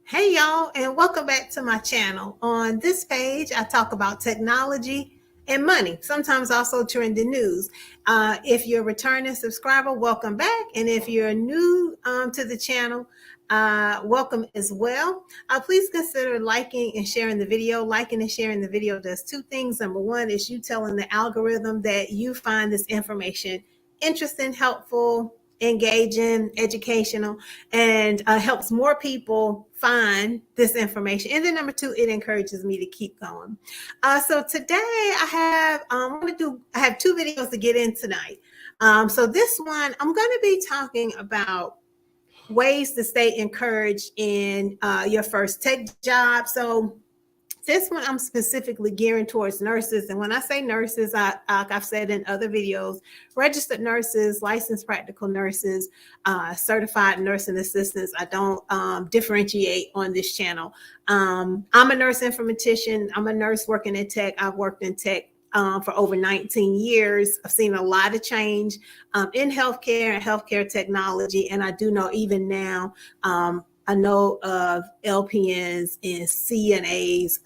Hey y'all, and welcome back to my channel. On this page, I talk about technology and money, sometimes also trending news. If you're a returning subscriber, welcome back. And if you're new to the channel, welcome as well. Please consider liking and sharing the video. Liking and sharing the video does two things. Number one is you telling the algorithm that you find this information interesting, helpful, engaging, educational, and helps more people find this information. And then number two, it encourages me to keep going. So today I have two videos to get in tonight. So this one, I'm going to be talking about ways to stay encouraged in your first tech job. So this one I'm specifically gearing towards nurses. And when I say nurses, like I've said in other videos, registered nurses, licensed practical nurses, certified nursing assistants. I don't differentiate on this channel. I'm a nurse informatician. I'm a nurse working in tech. I've worked in tech for over 19 years. I've seen a lot of change in healthcare and healthcare technology. And I do know even now, I know of LPNs and CNAs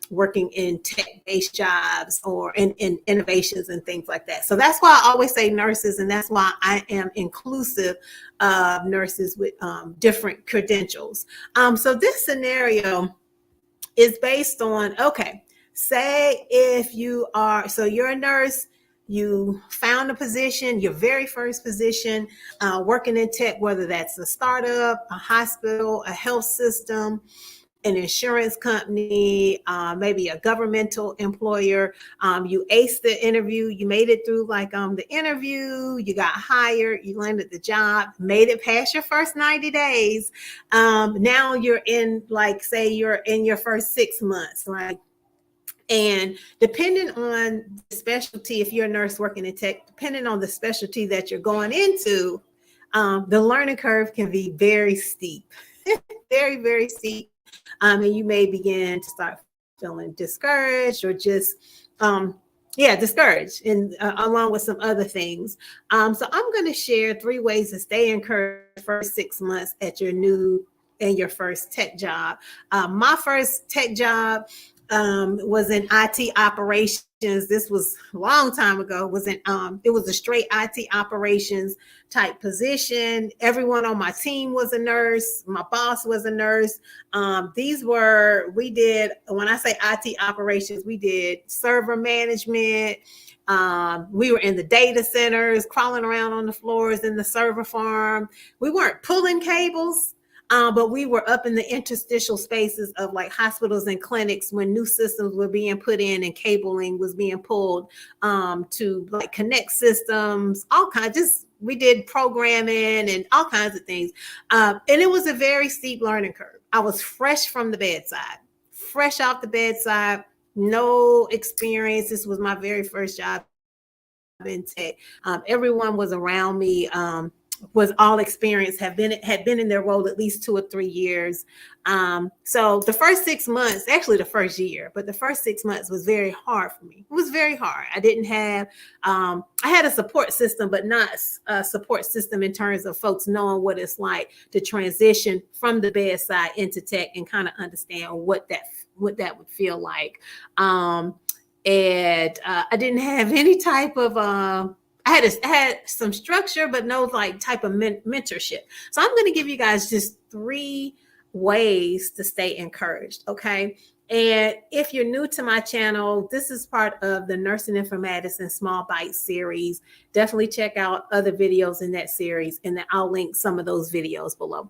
working in tech-based jobs or in innovations and things like that. So that's why I always say nurses, and that's why I am inclusive of nurses with different credentials. So this scenario is based on, okay, say if you're a nurse, you found a position, your very first position, working in tech, whether that's a startup, a hospital, a health system, an insurance company, maybe a governmental employer. You aced the interview, you made it through the interview, you got hired, you landed the job, made it past your first 90 days. Now you're in, say you're in your first 6 months, right? And depending on the specialty, if you're a nurse working in tech, depending on the specialty that you're going into, the learning curve can be very steep, very, very steep. And you may begin to start feeling discouraged or just, discouraged, and along with some other things. So I'm going to share 3 ways to stay encouraged the first 6 months at your first tech job. My first tech job was in IT operations. This was a long time ago. It was a straight IT operations type position. Everyone on my team was a nurse. My boss was a nurse. When I say IT operations, we did server management. We were in the data centers, crawling around on the floors in the server farm. We weren't pulling cables. But we were up in the interstitial spaces of hospitals and clinics when new systems were being put in and cabling was being pulled to connect systems, all kinds. We did programming and all kinds of things. And it was a very steep learning curve. I was fresh from the bedside, fresh off the bedside, no experience. This was my very first job in tech. Everyone was around me. Was all experienced, had been in their role at least 2 or 3 years. So the first 6 months, actually the first year, but the first 6 months was very hard for me. It was very hard. I didn't have, I had a support system, but not a support system in terms of folks knowing what it's like to transition from the bedside into tech and kind of understand what that would feel like. And I didn't have any type of, I had some structure, but no type of mentorship. So I'm going to give you guys just 3 ways to stay encouraged. Okay. And if you're new to my channel, this is part of the Nursing Informatics and Small Bites series. Definitely check out other videos in that series, and then I'll link some of those videos below.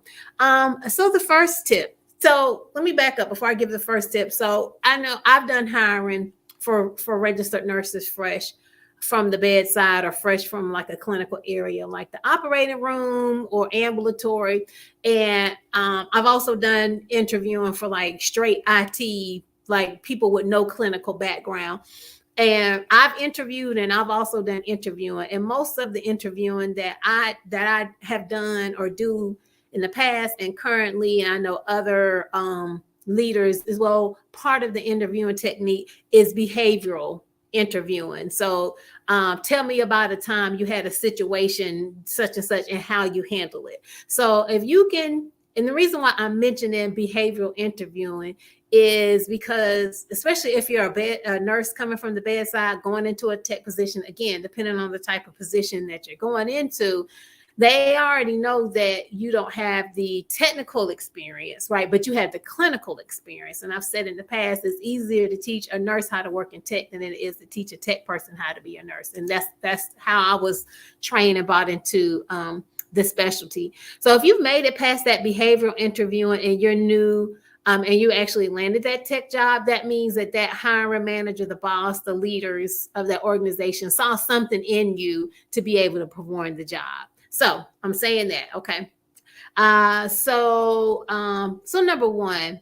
So the first tip. So let me back up before I give the first tip. So I know I've done hiring for registered nurses fresh from the bedside or fresh from a clinical area, like the operating room or ambulatory. And I've also done interviewing for straight IT, people with no clinical background. And I've interviewed, and I've also done interviewing. And most of the interviewing that I have done or do in the past and currently, and I know other leaders as well, part of the interviewing technique is behavioral interviewing. So tell me about a time you had a situation such and such and how you handle it. So if you can And the reason why I'm mentioning behavioral interviewing is because, especially if you're a nurse coming from the bedside, going into a tech position, again, depending on the type of position that you're going into, they already know that you don't have the technical experience, right? But you have the clinical experience. And I've said in the past, it's easier to teach a nurse how to work in tech than it is to teach a tech person how to be a nurse. And that's how I was trained and bought into the specialty. So if you've made it past that behavioral interviewing and you're new, and you actually landed that tech job, that means that hiring manager, the boss, the leaders of that organization saw something in you to be able to perform the job. So I'm saying that, okay. So number one,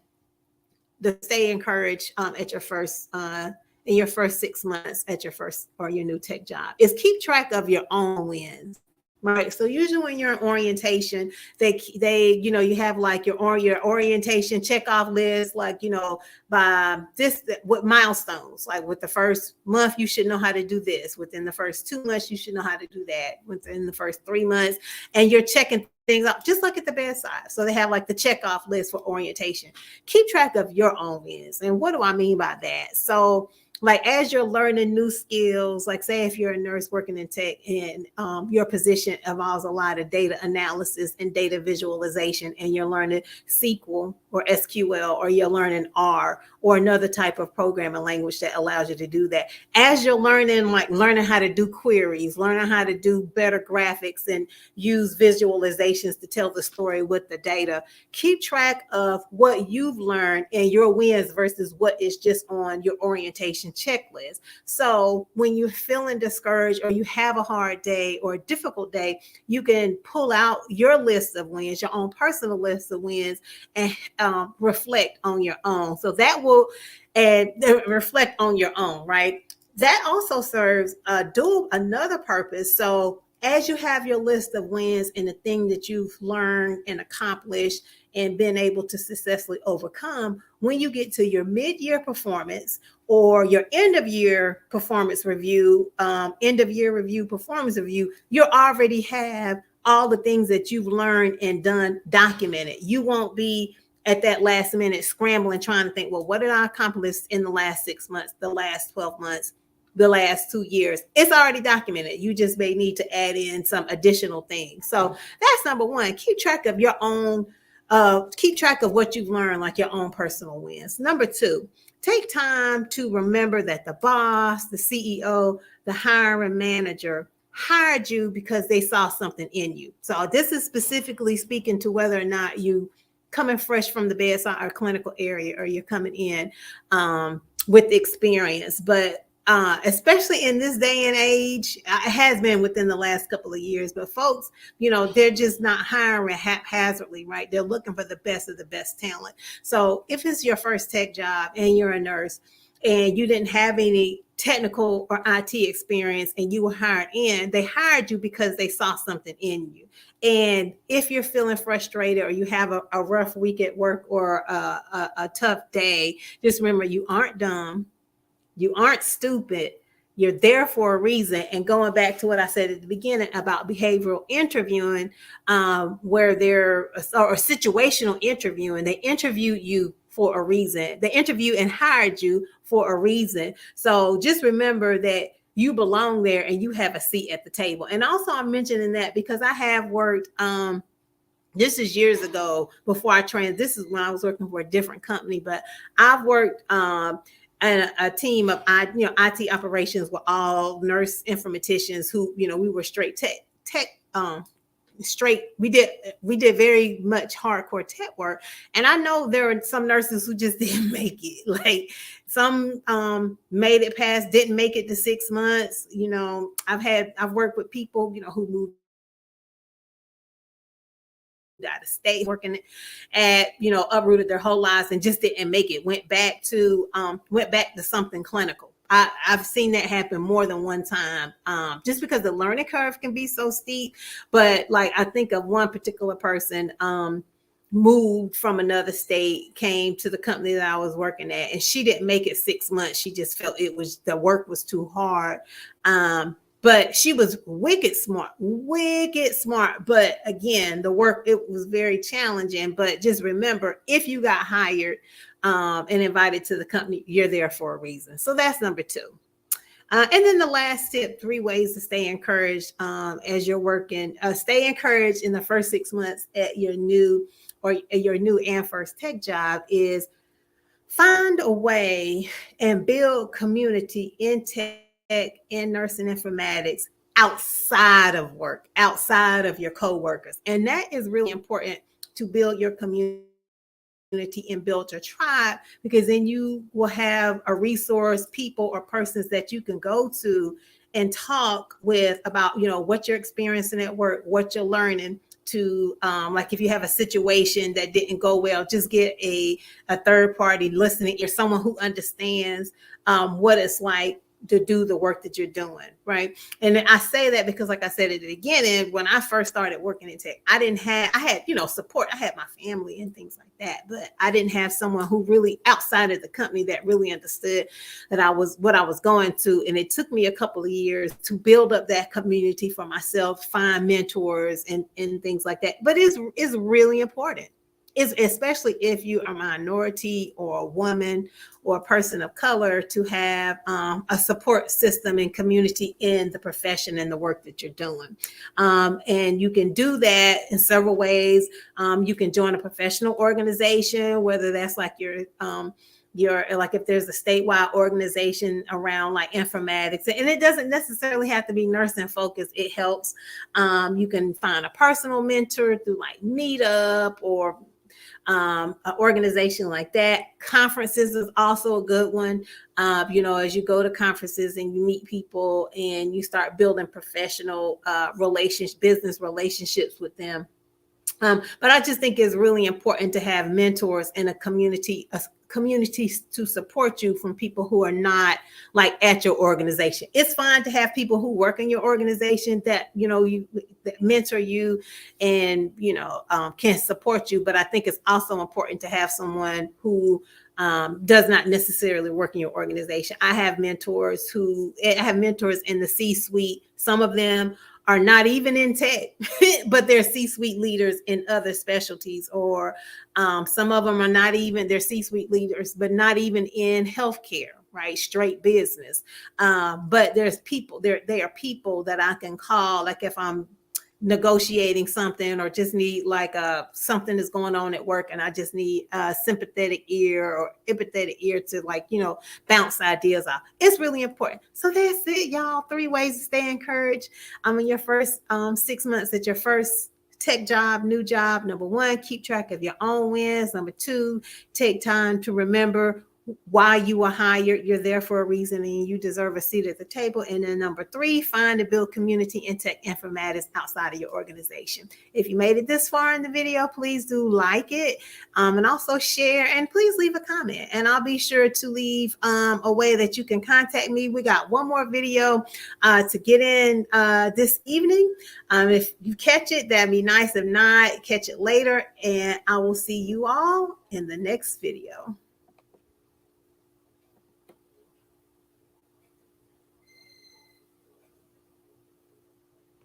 to stay encouraged at your first in your first 6 months at your first or your new tech job is keep track of your own wins. Right. So usually when you're in orientation, they you have like your orientation checkoff list, like, by what milestones, like with the first month, you should know how to do this. Within the first 2 months, you should know how to do that. Within the first 3 months, and you're checking things out just like at the bedside. So they have like the checkoff list for orientation. Keep track of your own wins. And what do I mean by that? So like as you're learning new skills, like say if you're a nurse working in tech and your position involves a lot of data analysis and data visualization, and you're learning SQL or SQL, or you're learning R or another type of programming language that allows you to do that. As you're learning how to do queries, learning how to do better graphics and use visualizations to tell the story with the data, keep track of what you've learned and your wins versus what is just on your orientation checklist. So when you're feeling discouraged or you have a hard day or a difficult day, you can pull out your list of wins, your own personal list of wins, and reflect on your own. So that will reflect on your own, right? That also serves another purpose. So as you have your list of wins and the thing that you've learned and accomplished and been able to successfully overcome, when you get to your mid-year performance or your end-of-year performance review, end-of-year review, performance review, you already have all the things that you've learned and done documented. You won't be at that last minute scrambling, trying to think, well, what did I accomplish in the last 6 months, the last 12 months, the last 2 years? It's already documented. You just may need to add in some additional things. So that's number one. Keep track of your own, keep track of what you've learned, like your own personal wins. Number two, take time to remember that the boss, the CEO, the hiring manager hired you because they saw something in you. So this is specifically speaking to whether or not you coming fresh from the bedside or clinical area, or you're coming in with experience. But especially in this day and age, it has been within the last couple of years, but folks, they're just not hiring haphazardly, right? They're looking for the best of the best talent. So if it's your first tech job and you're a nurse and you didn't have any technical or IT experience and you were hired in, they hired you because they saw something in you. And if you're feeling frustrated or you have a rough week at work or a tough day, just remember you aren't dumb. You aren't stupid. You're there for a reason. And going back to what I said at the beginning about behavioral interviewing, where or situational interviewing, they interviewed you for a reason. They interviewed and hired you for a reason. So just remember that you belong there and you have a seat at the table. And also I'm mentioning that because I have worked, this is years ago before I trained. This is when I was working for a different company, but I've worked and a team of IT operations with all nurse informaticians who, we were straight tech we did very much hardcore tech work. And I know there are some nurses who just didn't make it. Like some made it past, didn't make it to 6 months. I've worked with people, who moved out of state working at, uprooted their whole lives and just didn't make it, went back to something clinical. I've seen that happen more than one time, just because the learning curve can be so steep. But like, I think of one particular person, moved from another state, came to the company that I was working at, and she didn't make it 6 months. She just felt the work was too hard. but she was wicked smart. But again, the work, it was very challenging. But just remember, if you got hired and invited to the company, you're there for a reason. So that's number two. And then the last tip, 3 ways to stay encouraged as you're working. Stay encouraged in the first 6 months at your new and first tech job is find a way and build community in tech and nursing informatics outside of work, outside of your coworkers. And that is really important, to build your community and build your tribe, because then you will have a resource, people or persons that you can go to and talk with about, what you're experiencing at work, what you're learning, to like if you have a situation that didn't go well, just get a third party listening ear, someone who understands what it's like to do the work that you're doing, right? And I say that because, like I said at the beginning, when I first started working in tech, I had support. I had my family and things like that, but I didn't have someone who really outside of the company that really understood that what I was going to. And it took me a couple of years to build up that community for myself, find mentors and things like that. But it's really important. Especially if you are a minority or a woman or a person of color, to have a support system and community in the profession and the work that you're doing. And you can do that in several ways. You can join a professional organization, whether that's like your like if there's a statewide organization around like informatics, and it doesn't necessarily have to be nursing focused. It helps. You can find a personal mentor through like Meetup or an organization like that. Conferences is also a good one. As you go to conferences and you meet people and you start building professional business relationships with them. But I just think it's really important to have mentors and a community to support you from people who are not like at your organization. It's fine to have people who work in your organization that that mentor you and can support you. But I think it's also important to have someone who does not necessarily work in your organization. I have mentors in the C-suite. Some of them are not even in tech, but they're C-suite leaders in other specialties, or some of them they're C-suite leaders, but not even in healthcare, right? Straight business. But they are people that I can call, like if I'm negotiating something or just need like something is going on at work and I just need a sympathetic ear or empathetic ear to bounce ideas off. It's really important. So that's it, y'all. 3 ways to stay encouraged. In your first 6 months at your first tech job, new job. Number 1, keep track of your own wins. Number 2, take time to remember why you were hired. You're there for a reason and you deserve a seat at the table. And then number 3, find and build community in tech informatics outside of your organization. If you made it this far in the video, please do like it and also share, and please leave a comment, and I'll be sure to leave a way that you can contact me. We got one more video to get in this evening. If you catch it, that'd be nice. If not, catch it later, and I will see you all in the next video.